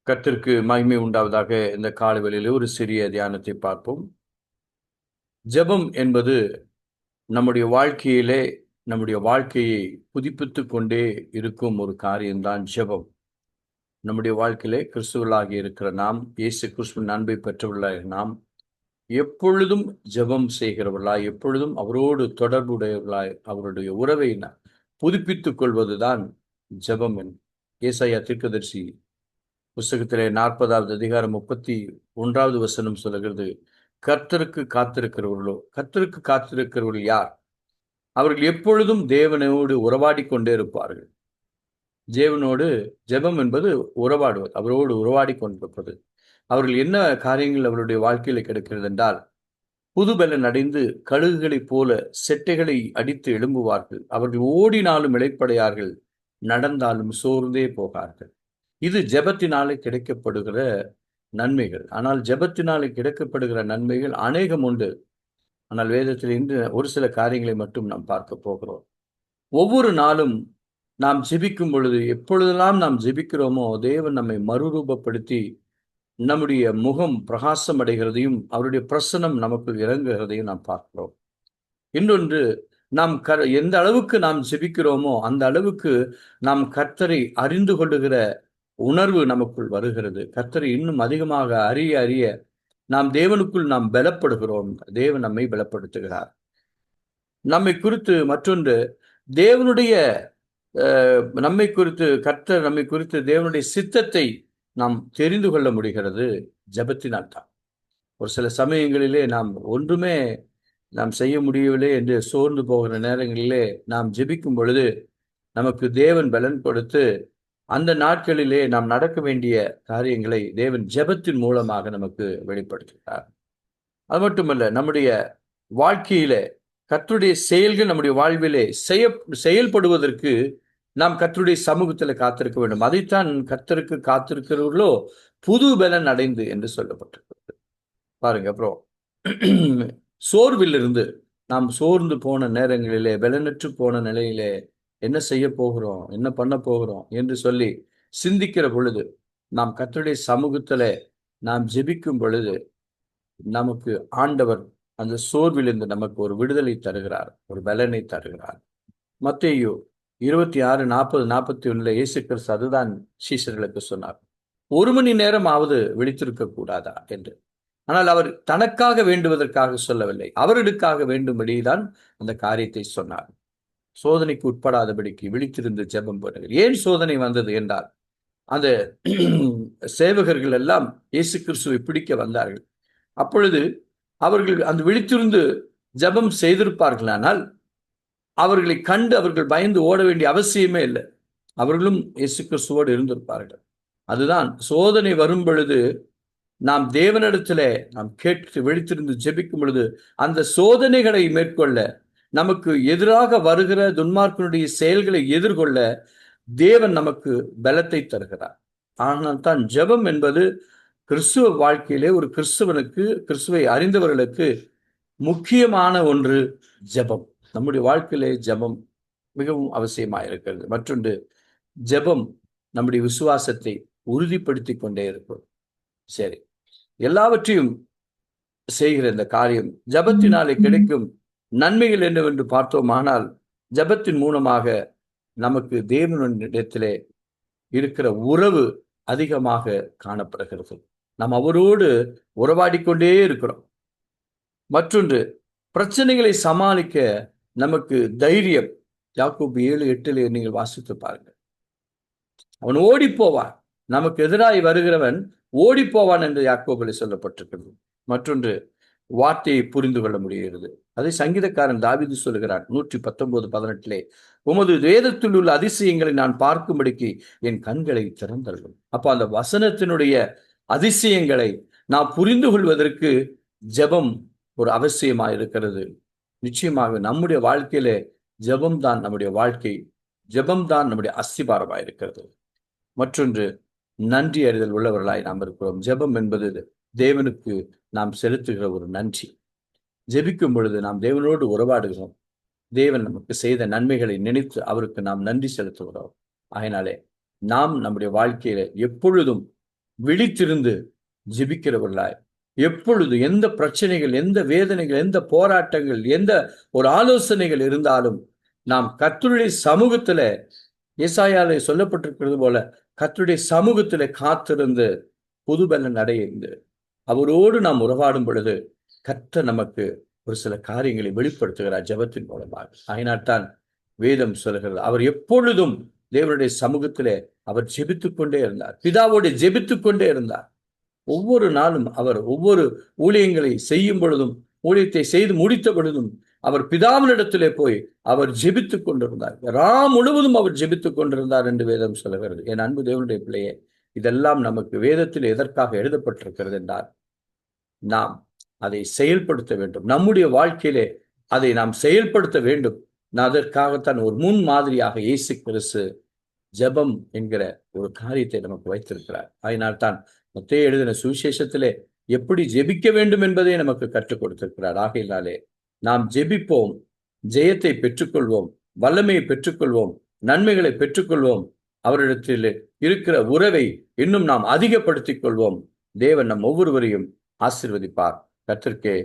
கர்த்தருக்கு மகிமை உண்டாவதாக. இந்த காலவெளியிலே ஒரு சிறிய தியானத்தை பார்ப்போம். ஜெபம் என்பது நம்முடைய வாழ்க்கையிலே நம்முடைய வாழ்க்கையை புதுப்பித்துக் கொண்டே இருக்கும் ஒரு காரியம்தான் ஜெபம். நம்முடைய வாழ்க்கையிலே கிறிஸ்துவர்களாகி இருக்கிற நாம், இயேசு கிறிஸ்துவின் அன்பை பெற்றவர்களாகிய நாம் எப்பொழுதும் ஜெபம் செய்கிறவர்களாய், எப்பொழுதும் அவரோடு தொடர்புடையவர்களாய், அவருடைய உறவை புதுப்பித்துக் கொள்வதுதான் ஜெபம். ஏசாயா தீர்க்கதரிசி புஸ்தகத்திலே 40வது அதிகாரம் 31வது வசனம் சொல்லுகிறது, கர்த்தருக்கு காத்திருக்கிறவர்கள் யார்? அவர்கள் எப்பொழுதும் தேவனோடு உறவாடி கொண்டே இருப்பார்கள். தேவனோடு ஜெபம் என்பது உறவாடுவது, அவரோடு உறவாடி கொண்டிருப்பது. அவர்கள் என்ன காரியங்கள் அவருடைய வாழ்க்கையில கிடைக்கிறது என்றால், புதுபலன் அடைந்து கழுகுகளைப் போல செட்டைகளை அடித்து எழும்புவார்கள். அவர்கள் ஓடினாலும் இளைப்படையார்கள், நடந்தாலும் சோர்ந்தே போகார்கள். இது ஜெபத்தினாலே கிடைக்கப்படுகிற நன்மைகள். ஆனால் ஜெபத்தினாலே கிடைக்கப்படுகிற நன்மைகள் அநேகம் உண்டு. ஆனால் வேதத்தில் இன்று ஒரு சில காரியங்களை மட்டும் நாம் பார்க்க போகிறோம். ஒவ்வொரு நாளும் நாம் ஜெபிக்கும் பொழுது, எப்பொழுதெல்லாம் நாம் ஜெபிக்கிறோமோ, தேவன் நம்மை மறுரூபப்படுத்தி நம்முடைய முகம் பிரகாசம் அடைகிறதையும் அவருடைய பிரசன்னம் நமக்குள் இறங்குகிறதையும் நாம் பார்க்கிறோம். இன்னொன்று, நாம் எந்த அளவுக்கு நாம் ஜெபிக்கிறோமோ அந்த அளவுக்கு நாம் கர்த்தரை அறிந்து கொள்ளுகிற உணர்வு நமக்குள் வருகிறது. கர்த்தரை இன்னும் அதிகமாக அறிய அறிய நாம் தேவனுக்குள் நாம் பலப்படுகிறோம். தேவன் நம்மை பலப்படுத்துகிறார். நம்மை குறித்து மற்றொன்று, தேவனுடைய நம்மை குறித்து கர்த்தர் நம்மை குறித்து தேவனுடைய சித்தத்தை நாம் தெரிந்து கொள்ள முடிகிறது ஜெபத்தினால் தான். ஒரு சில சமயங்களிலே நாம் ஒன்றுமே நாம் செய்ய முடியவில்லை என்று சோர்ந்து போகிற நேரங்களிலே நாம் ஜெபிக்கும் பொழுது நமக்கு தேவன் பலன் கொடுத்து அந்த நாட்களிலே நாம் நடக்க வேண்டிய காரியங்களை தேவன் ஜெபத்தின் மூலமாக நமக்கு வெளிப்படுத்துகிறார். அது மட்டுமல்ல, நம்முடைய வாழ்க்கையிலே கர்த்தருடைய செயல்கள் நம்முடைய வாழ்விலே செயல்படுவதற்கு நாம் கர்த்தருடைய சமூகத்தில் காத்திருக்க வேண்டும். அதைத்தான் கர்த்தருக்கு காத்திருக்கிறவர்களோ புது பலன் அடைந்து என்று சொல்லப்பட்டிருக்கிறது. பாருங்க, அப்புறம் சோர்விலிருந்து நாம் சோர்ந்து போன நேரங்களிலே, பலனற்று போன நிலையிலே என்ன செய்ய போகிறோம், என்ன பண்ண போகிறோம் என்று சொல்லி சிந்திக்கிற பொழுது, நாம் கர்த்தருடைய சமூகத்துல நாம் ஜெபிக்கும் பொழுது நமக்கு ஆண்டவர் அந்த சோர்விலிருந்து நமக்கு ஒரு விடுதலை தருகிறார், ஒரு பலனை தருகிறார். மத்தேயு 26:40-41 இயேசு கிறிஸ்து அதுதான் சீஷர்களுக்கு சொன்னார், 1 மணி நேரம் ஆவது விழித்திருக்க கூடாதா என்று. ஆனால் அவர் தனக்காக வேண்டுவதற்காக சொல்லவில்லை, அவர்களுக்காக வேண்டும்படிதான் அந்த காரியத்தை சொன்னார். சோதனைக்கு உட்படாதபடிக்கு விழித்திருந்து ஜெபம் பண்ணுங்கள். ஏன் சோதனை வந்தது என்றால், அந்த சேவகர்கள் எல்லாம் இயேசு கிறிஸ்துவை பிடிக்க வந்தார்கள். அப்பொழுது அவர்கள் அந்த விழித்திருந்து ஜெபம் செய்திருப்பார்களானால் அவர்களை கண்டு அவர்கள் பயந்து ஓட வேண்டிய அவசியமே இல்லை. அவர்களும் இயேசு கிறிஸ்துவோடு இருந்திருப்பார்கள். அதுதான் சோதனை வரும் பொழுது நாம் தேவனிடத்திலே நாம் கேட்டு விழித்திருந்து ஜெபிக்கும் பொழுது அந்த சோதனைகளை மேற்கொள்ள, நமக்கு எதிராக வருகிற துன்மார்க்கனுடைய செயல்களை எதிர்கொள்ள தேவன் நமக்கு பலத்தை தருகிறார். ஆனால் தான் ஜெபம் என்பது கிறிஸ்துவ வாழ்க்கையிலே ஒரு கிறிஸ்துவனுக்கு, கிறிஸ்துவை அறிந்தவர்களுக்கு முக்கியமான ஒன்று ஜெபம். நம்முடைய வாழ்க்கையிலே ஜெபம் மிகவும் அவசியமாக இருக்கிறது. மற்றொன்று, ஜெபம் நம்முடைய விசுவாசத்தை உறுதிப்படுத்தி கொண்டே இருக்கும். சரி, எல்லாவற்றையும் செய்கிற இந்த காரியம் ஜெபத்தினாலே கிடைக்கும் நன்மைகள் என்னவென்று பார்த்தோமானால், ஜெபத்தின் மூலமாக நமக்கு தேவனிடத்திலே இருக்கிற உறவு அதிகமாக காணப்படுகிறது. நாம் அவரோடு உறவாடிக்கொண்டே இருக்கிறோம். மற்றொன்று, பிரச்சனைகளை சமாளிக்க நமக்கு தைரியம். யாக்கோபு 7:8 நீங்கள் வாசித்து பாருங்கள். அவன் ஓடி போவான், நமக்கு எதிராய் வருகிறவன் ஓடி போவான் என்று யாக்கோபிலே சொல்லப்பட்டிருக்கிறது. மற்றொன்று, வார்த்தையை புரிந்து கொள்ள முடிகிறது. அதை சங்கீதக்காரன் தாவீது சொல்லுகிறான் 119:18, உமது வேதத்தில் உள்ள அதிசயங்களை நான் பார்க்கும்படிக்கு என் கண்களை திறந்தருளும். அப்ப அந்த வசனத்தினுடைய அதிசயங்களை நாம் புரிந்து கொள்வதற்கு ஜெபம் ஒரு அவசியமாக இருக்கிறது. நிச்சயமாக நம்முடைய வாழ்க்கையிலே ஜெபம் தான் நம்முடைய வாழ்க்கை, ஜெபம் தான் நம்முடைய அஸ்திபாரமாக இருக்கிறது. மற்றொன்று, நன்றி அறிதல் உள்ளவர்களாய் நாம் இருக்கிறோம். ஜெபம் என்பது தேவனுக்கு நாம் செலுத்துகிற ஒரு நன்றி. ஜெபிக்கும் பொழுது நாம் தேவனோடு உறவாடுகிறோம். தேவன் நமக்கு செய்த நன்மைகளை நினைத்து அவருக்கு நாம் நன்றி செலுத்துகிறோம். ஆகையினாலே நாம் நம்முடைய வாழ்க்கையில எப்பொழுதும் விழித்திருந்து ஜெபிக்கிறவர்களாய், எப்பொழுது எந்த பிரச்சனைகள், எந்த வேதனைகள், எந்த போராட்டங்கள், எந்த ஒரு ஆலோசனைகள் இருந்தாலும் நாம் கர்த்தருடைய சமூகத்துல, ஏசாயாவிலே சொல்லப்பட்டிருக்கிறது போல, கர்த்தருடைய சமூகத்திலே காத்திருந்து புதுபலன் அடைந்து அவரோடு நாம் உறவாடும் பொழுது கர்த்தர் நமக்கு ஒரு சில காரியங்களை வெளிப்படுத்துகிறார் ஜெபத்தின் மூலமாக. அதனால்தான் வேதம் சொல்கிறது, அவர் எப்பொழுதும் தேவனுடைய சமூகத்திலே அவர் ஜெபித்துக் கொண்டே இருந்தார், பிதாவோடு ஜெபித்துக் கொண்டே இருந்தார். ஒவ்வொரு நாளும் அவர் ஒவ்வொரு ஊழியங்களை செய்யும் பொழுதும், ஊழியத்தை செய்து முடித்த பொழுதும் அவர் பிதாவினிடத்திலே போய் அவர் ஜெபித்துக் கொண்டிருந்தார். முழுவதும் அவர் ஜெபித்துக் கொண்டிருந்தார் என்று வேதம் சொல்லுகிறது. என் அன்பு தேவனுடைய பிள்ளையே, இதெல்லாம் நமக்கு வேதத்தில் எதற்காக எழுதப்பட்டிருக்கிறது என்றால், நாம் அதை செயல்படுத்த வேண்டும். நம்முடைய வாழ்க்கையிலே அதை நாம் செயல்படுத்த வேண்டும். அதற்காகத்தான் ஒரு முன் மாதிரியாக இயேசு கிறிஸ்து ஜெபம் என்கிற ஒரு காரியத்தை நமக்கு வைத்திருக்கிறார். அதனால்தான் மத்தேயு எழுதின சுவிசேஷத்திலே எப்படி ஜெபிக்க வேண்டும் என்பதை நமக்கு கற்றுக் கொடுத்திருக்கிறார். ஆகையினாலே நாம் ஜெபிப்போம், ஜெயத்தை பெற்றுக்கொள்வோம், வல்லமையை பெற்றுக்கொள்வோம், நன்மைகளை பெற்றுக்கொள்வோம். அவரிடத்தில் இருக்கிற உறவை இன்னும் நாம் அதிகப்படுத்திக் கொள்வோம். தேவன் நம் ஒவ்வொருவரையும் ஆசீர்வதிப்பார். கர்த்தருக்கே